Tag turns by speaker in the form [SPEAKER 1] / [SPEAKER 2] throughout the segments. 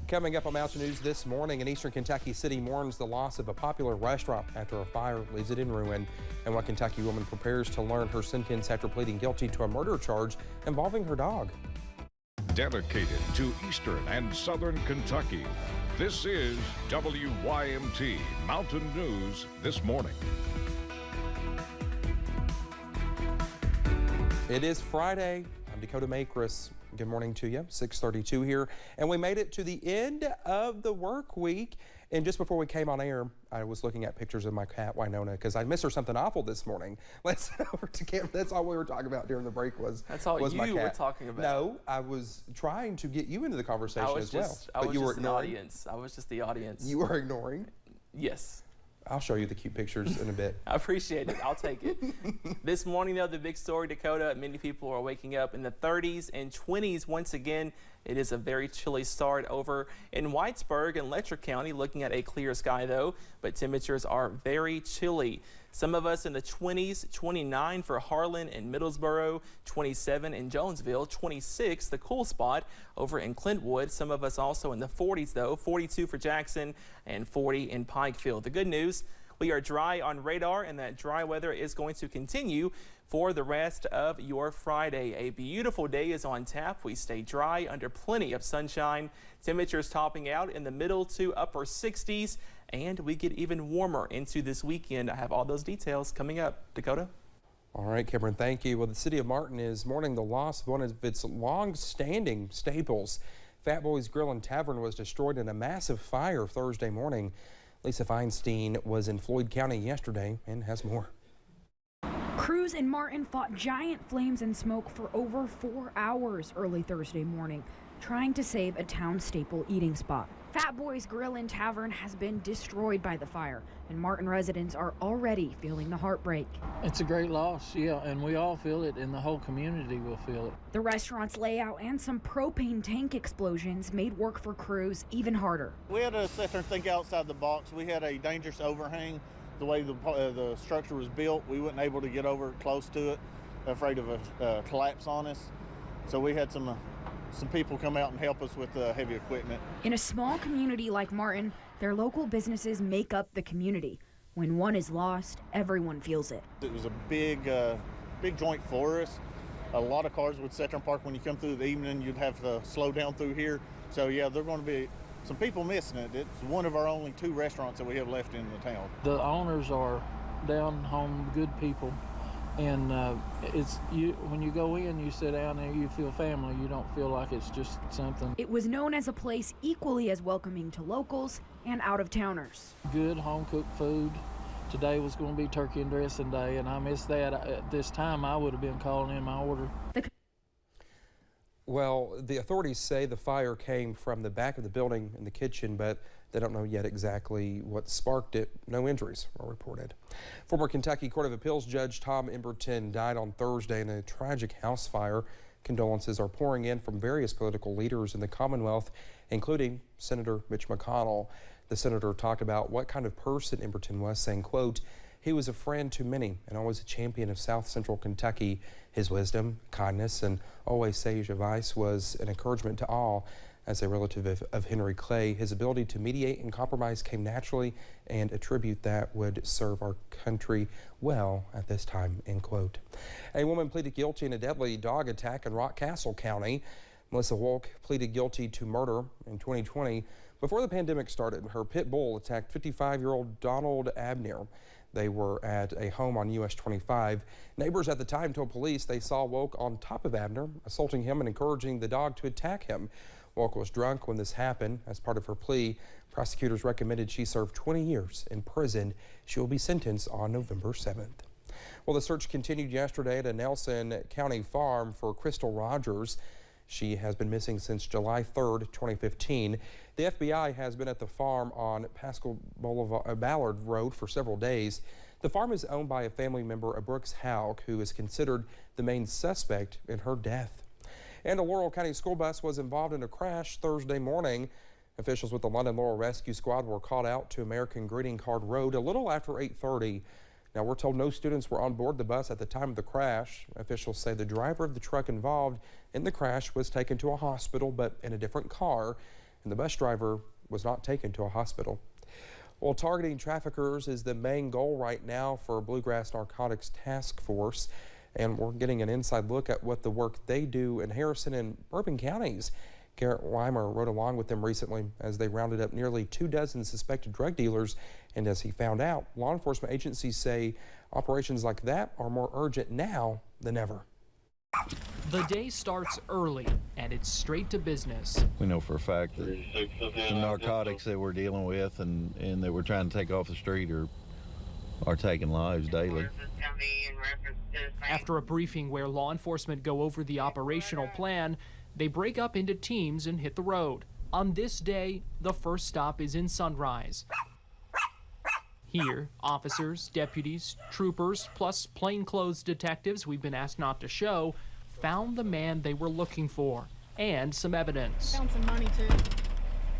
[SPEAKER 1] Coming up on Mountain News this morning, an Eastern Kentucky city mourns the loss of a popular restaurant after a fire leaves it in ruin, and one Kentucky woman prepares to learn her sentence after pleading guilty to a murder charge involving her dog.
[SPEAKER 2] Dedicated to Eastern and Southern Kentucky, this is WYMT Mountain News this morning.
[SPEAKER 1] It is Friday. I'm Dakota Makris. Good morning to you. 6:32 here, and we made it to the end of the work week. And just before we came on air, I was looking at pictures of my cat Winona because I missed her something awful this morning. Let's over to camera. That's all we were talking about during the break was my cat.
[SPEAKER 3] Were talking about.
[SPEAKER 1] No, I was trying to get you into the conversation as well.
[SPEAKER 3] But you were ignoring. I was just the audience.
[SPEAKER 1] You were ignoring?
[SPEAKER 3] Yes.
[SPEAKER 1] I'll show you the cute pictures in a bit.
[SPEAKER 3] I appreciate it. I'll take it. This morning, though, the big story, Dakota, many people are waking up in the 30s and 20s once again. It is a very chilly start over in Whitesburg and Letcher County, looking at a clear sky, though, but temperatures are very chilly. Some of us in the 20s, 29 for Harlan and Middlesboro, 27 in Jonesville, 26, the cool spot over in Clintwood. Some of us also in the 40s, though, 42 for Jackson and 40 in Pikeville. The good news, we are dry on radar, and that dry weather is going to continue for the rest of your Friday. A beautiful day is on tap. We stay dry under plenty of sunshine. Temperatures topping out in the middle to upper 60s, and we get even warmer into this weekend. I have all those details coming up. Dakota?
[SPEAKER 1] All right, Cameron, thank you. Well, the city of Martin is mourning the loss of one of its long-standing staples. Fat Boy's Grill and Tavern was destroyed in a massive fire Thursday morning. Lisa Feinstein was in Floyd County yesterday and has more.
[SPEAKER 4] Crews in Martin fought giant flames and smoke for over 4 hours early Thursday morning, trying to save a town staple eating spot. Fat Boy's Grill and Tavern has been destroyed by the fire, and Martin residents are already feeling the heartbreak.
[SPEAKER 5] It's a great loss, yeah, and we all feel it, and the whole community will feel it.
[SPEAKER 4] The restaurant's layout and some propane tank explosions made work for crews even harder.
[SPEAKER 6] We had to sit there and think outside the box. We had a dangerous overhang. The way the structure was built, we weren't able to get over close to it, afraid of a collapse on us. So we had some people come out and help us with heavy equipment. In
[SPEAKER 4] a small community like Martin, their local businesses make up the community. When one is lost, everyone feels it.
[SPEAKER 6] It was a big joint for us. A lot of cars would sit there and park. When you come through the evening, you'd have to slow down through here. So yeah, there are going to be some people missing it. It's one of our only 2 restaurants that we have left in the town.
[SPEAKER 5] The owners are down home, good people. And when you go in, you sit down there, you feel family. You don't feel like it's just something.
[SPEAKER 4] It was known as a place equally as welcoming to locals and out-of-towners.
[SPEAKER 5] Good home-cooked food. Today was going to be turkey and dressing day, and I missed that. At this time, I would have been calling in my order.
[SPEAKER 1] Well, the authorities say the fire came from the back of the building in the kitchen, but they don't know yet exactly what sparked it. No injuries were reported. Former Kentucky Court of Appeals Judge Tom Emberton died on Thursday in a tragic house fire. Condolences are pouring in from various political leaders in the Commonwealth, including Senator Mitch McConnell. The senator talked about what kind of person Emberton was, saying, quote, "He was a friend to many and always a champion of South Central Kentucky. His wisdom, kindness, and always sage advice was an encouragement to all." As a relative of Henry Clay, his ability to mediate and compromise came naturally, and a tribute that would serve our country well at this time, end quote. A woman pleaded guilty in a deadly dog attack in Rockcastle County. Melissa Wolk pleaded guilty to murder in 2020. Before the pandemic started, her pit bull attacked 55-year-old Donald Abner. They were at a home on US 25. Neighbors at the time told police they saw Wolk on top of Abner, assaulting him and encouraging the dog to attack him. Wolk was drunk when this happened. As part of her plea, prosecutors recommended she serve 20 years in prison. She will be sentenced on November 7th. Well, the search continued yesterday at a Nelson County farm for Crystal Rogers. She has been missing since July 3rd, 2015. The FBI has been at the farm on Pascal Boulevard, Ballard Road for several days. The farm is owned by a family member of Brooks Houck, who is considered the main suspect in her death. And a Laurel County school bus was involved in a crash Thursday morning. Officials with the London Laurel Rescue Squad were called out to American Greeting Card Road a little after 8:30. Now, we're told no students were on board the bus at the time of the crash. Officials say the driver of the truck involved in the crash was taken to a hospital, but in a different car. and the bus driver was not taken to a hospital. Well, targeting traffickers is the main goal right now for Bluegrass Narcotics Task Force, and we're getting an inside look at what the work they do in Harrison and Bourbon counties. Garrett Weimer rode along with them recently as they rounded up nearly 24 suspected drug dealers, and as he found out, law enforcement agencies say operations like that are more urgent now than ever.
[SPEAKER 7] The day starts early, and it's straight to business.
[SPEAKER 8] We know for a fact that the narcotics that we're dealing with and that we're trying to take off the street are taking lives daily.
[SPEAKER 7] After a briefing where law enforcement go over the operational plan, they break up into teams and hit the road. On this day, the first stop is in Sunrise. Here, officers, deputies, troopers, plus plainclothes detectives we've been asked not to show, found the man they were looking for and some evidence.
[SPEAKER 9] Found some money too.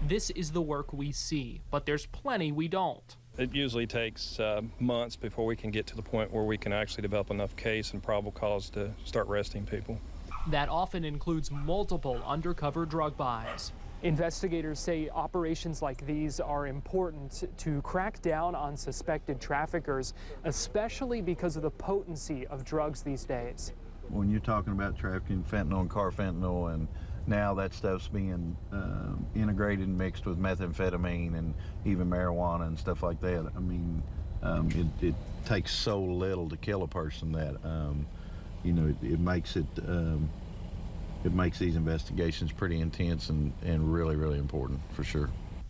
[SPEAKER 7] This is the work we see, but there's plenty we don't.
[SPEAKER 10] It usually takes months before we can get to the point where we can actually develop enough case and probable cause to start arresting people.
[SPEAKER 7] That often includes multiple undercover drug buys.
[SPEAKER 11] Investigators say operations like these are important to crack down on suspected traffickers, especially because of the potency of drugs these days.
[SPEAKER 8] When you're talking about trafficking fentanyl and carfentanil, and now that stuff's being integrated and mixed with methamphetamine and even marijuana and stuff like that, I mean, it takes so little to kill a person that, you know, it makes these investigations pretty intense and really, really important for sure.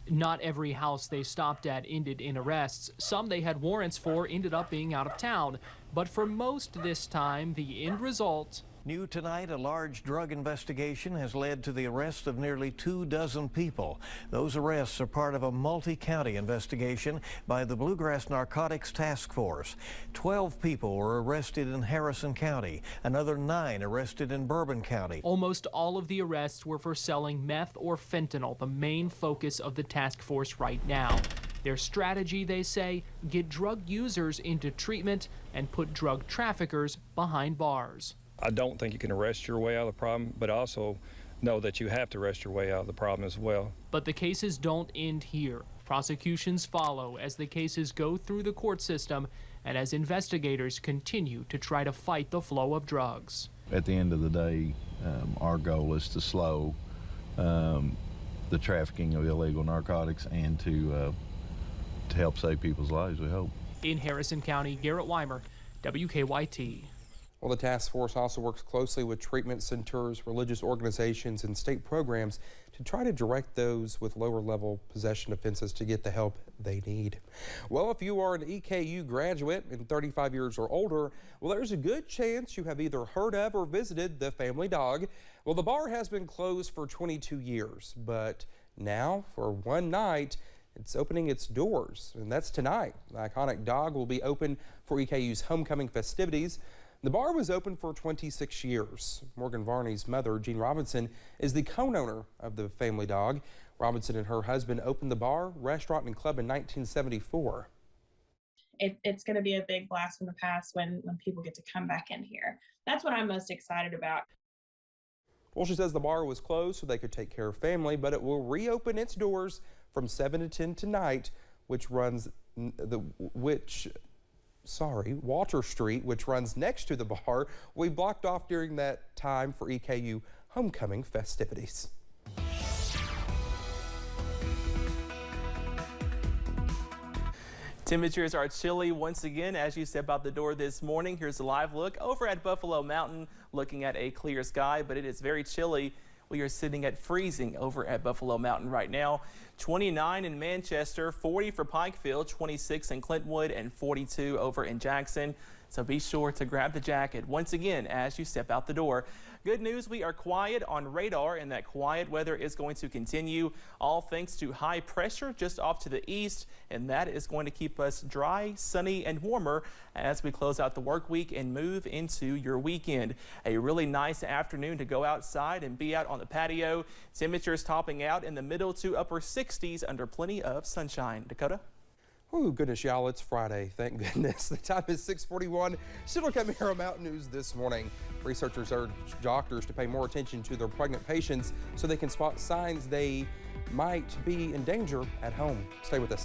[SPEAKER 7] Not every house they stopped at ended in arrests. Some they had warrants for ended up being out of town. But for most this time, the end result.
[SPEAKER 12] New tonight, a large drug investigation has led to the arrest of nearly 24 people. Those arrests are part of a multi-county investigation by the Bluegrass Narcotics Task Force. 12 people were arrested in Harrison County, another 9 arrested in Bourbon County.
[SPEAKER 7] Almost all of the arrests were for selling meth or fentanyl, the main focus of the task force right now. Their strategy, they say, get drug users into treatment and put drug traffickers behind bars.
[SPEAKER 10] I don't think you can arrest your way out of the problem, but I also know that you have to arrest your way out of the problem as well.
[SPEAKER 7] But the cases don't end here. Prosecutions follow as the cases go through the court system and as investigators continue to try to fight the flow of drugs.
[SPEAKER 8] At the end of the day, our goal is to slow the trafficking of illegal narcotics and to help save people's lives, we hope.
[SPEAKER 7] In Harrison County, Garrett Weimer, WKYT.
[SPEAKER 1] Well, the task force also works closely with treatment centers, religious organizations, and state programs to try to direct those with lower level possession offenses to get the help they need. Well, if you are an EKU graduate and 35 years or older, well, there's a good chance you have either heard of or visited the Family Dog. Well, the bar has been closed for 22 years, but now for one night, it's opening its doors, and that's tonight. The iconic dog will be open for EKU's homecoming festivities. The bar was open for 26 years. Morgan Varney's mother, Jean Robinson, is the co-owner of the Family Dog. Robinson and her husband opened the bar, restaurant, and club in 1974.
[SPEAKER 9] It's going to be a big blast from the past when people get to come back in here. That's what I'm most excited about.
[SPEAKER 1] Well, she says the bar was closed so they could take care of family, but it will reopen its doors from 7 to 10 tonight, Walter Street, which runs next to the bar, will be blocked off during that time for EKU homecoming festivities.
[SPEAKER 3] Temperatures are chilly once again as you step out the door this morning. Here's a live look over at Buffalo Mountain, looking at a clear sky, but it is very chilly. We are sitting at freezing over at Buffalo Mountain right now. 29 in Manchester, 40 for Pikeville, 26 in Clintwood, and 42 over in Jackson. So be sure to grab the jacket once again as you step out the door. Good news, we are quiet on radar, and that quiet weather is going to continue, all thanks to high pressure just off to the east, and that is going to keep us dry, sunny, and warmer as we close out the work week and move into your weekend. A really nice afternoon to go outside and be out on the patio. Temperatures topping out in the middle to upper 60s under plenty of sunshine. Dakota?
[SPEAKER 1] Oh, goodness, y'all, it's Friday. Thank goodness. The time is 6:41. Still coming here on Mountain News this morning. Researchers urge doctors to pay more attention to their pregnant patients so they can spot signs they might be in danger at home. Stay with us.